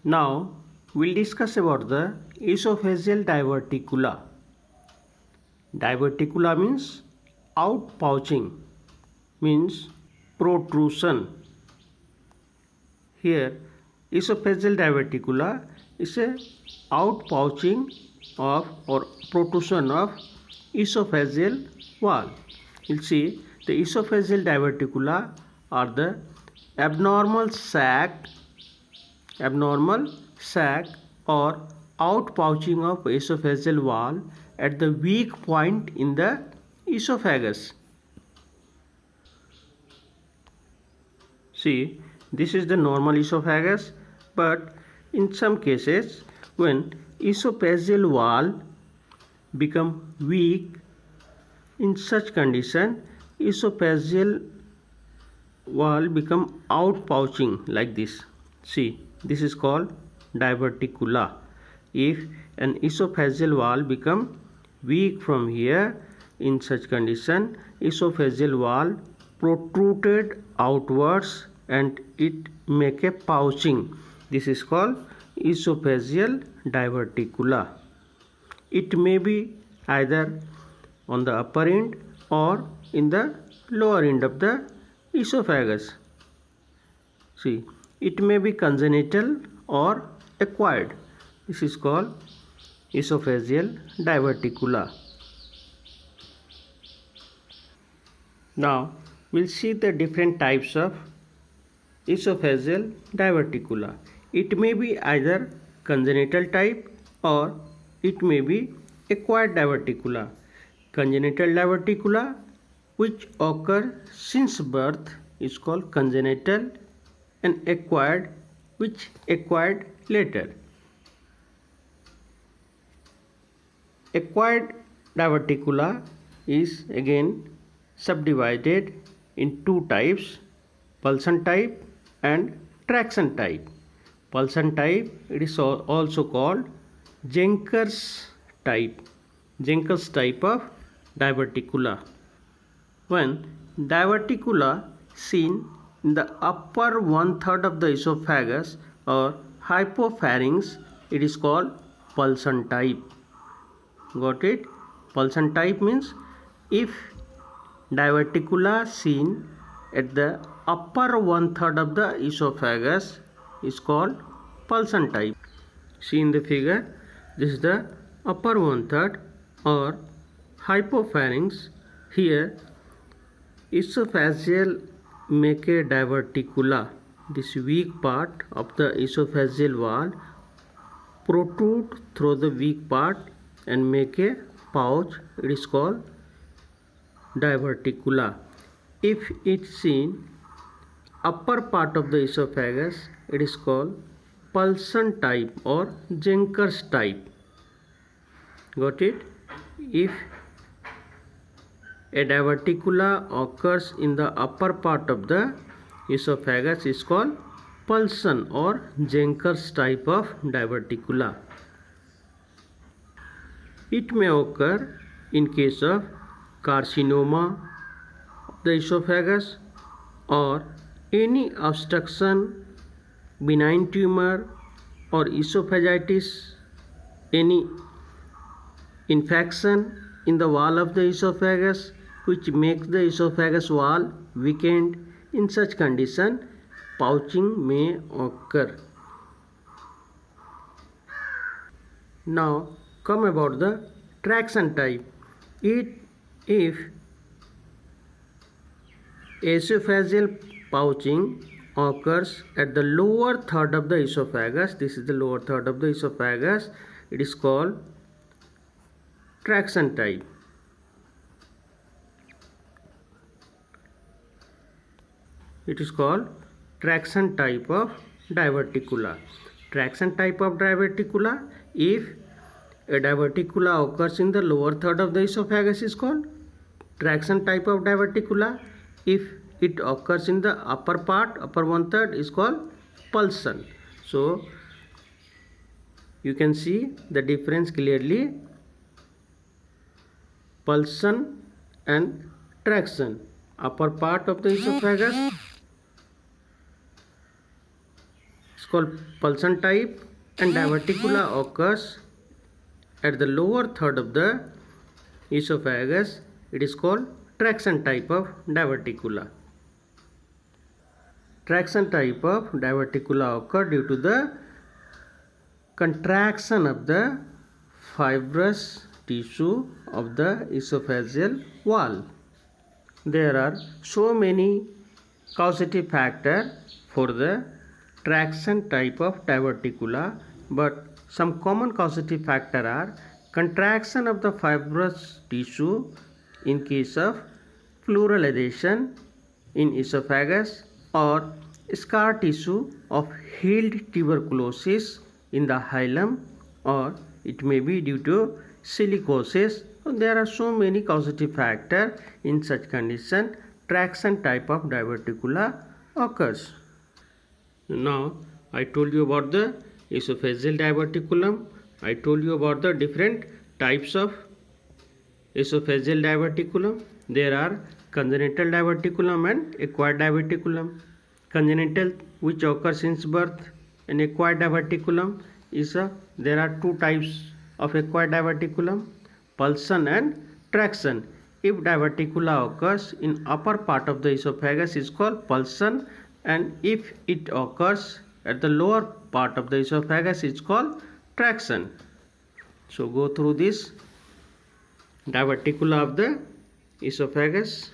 Now we'll discuss about the esophageal diverticula. Diverticula means outpouching, means protrusion. Here esophageal diverticula is a outpouching of or protrusion of esophageal wall. You'll see the esophageal diverticula are the abnormal sac or outpouching of esophageal wall at the weak point in the esophagus. See, this is the normal esophagus, but in some cases when esophageal wall become weak, in such condition esophageal wall become outpouching like this. See, this is called diverticula. If an esophageal wall become weak from here, in such condition esophageal wall protruded outwards and it make a pouching. This is called esophageal diverticula. It may be either on the upper end or in the lower end of the esophagus. See, it may be congenital or acquired. This is called esophageal diverticula. Now we'll see the different types of esophageal diverticula. It may be either congenital type or it may be acquired diverticula. Congenital diverticula which occur since birth is called congenital, and acquired which acquired later. Acquired diverticula is again subdivided in two types, pulsion type and traction type. Pulsion type, it is also called Jenker's type of diverticula. When diverticula seen in the upper one-third of the esophagus or hypopharynx, it is called pulsion type. Got it? Pulsion type means if diverticula seen at the upper one-third of the esophagus is called pulsion type. See in the figure, this is the upper one-third or hypopharynx. Here esophageal make a diverticula, this weak part of the esophageal wall protrude through the weak part and make a pouch. It is called diverticula. If it's seen upper part of the esophagus, it is called pulsion type or Jenker's type. Got it? If a diverticula occurs in the upper part of the esophagus is called pulsion or Jenker's type of diverticula. It may occur in case of carcinoma of the esophagus or any obstruction, benign tumor or esophagitis, any infection in the wall of the esophagus which makes the esophagus wall weakened. In such condition pouching may occur. Now come about the traction type. If esophageal pouching occurs at the lower third of the esophagus, this is the lower third of the esophagus, it is called traction type. It is called traction type of diverticula. Traction type of diverticula, if a diverticula occurs in the lower third of the esophagus is called traction type of diverticula. If it occurs in the upper part, upper one third, is called pulsion. So you can see the difference clearly. Pulsion and traction. Upper part of the esophagus is called pulsion type, and diverticula occurs at the lower third of the esophagus. It is called traction type of diverticula. Traction type of diverticula occur due to the contraction of the fibrous tissue of the esophageal wall. There are so many causative factors for the traction type of diverticula, but some common causative factors are contraction of the fibrous tissue in case of pleural adhesion in esophagus, or scar tissue of healed tuberculosis in the hilum, or it may be due to silicosis. So there are so many causative factors. In such condition, traction type of diverticula occurs. Now I told you about the esophageal diverticulum. I told you about the different types of esophageal diverticulum. There are congenital diverticulum and acquired diverticulum. Congenital, which occurs since birth, and acquired diverticulum is there are two types of acquired diverticulum, pulsion and traction. If diverticula occurs in upper part of the esophagus, is called pulsion, and if it occurs at the lower part of the esophagus, it's called traction. So go through this diverticula of the esophagus.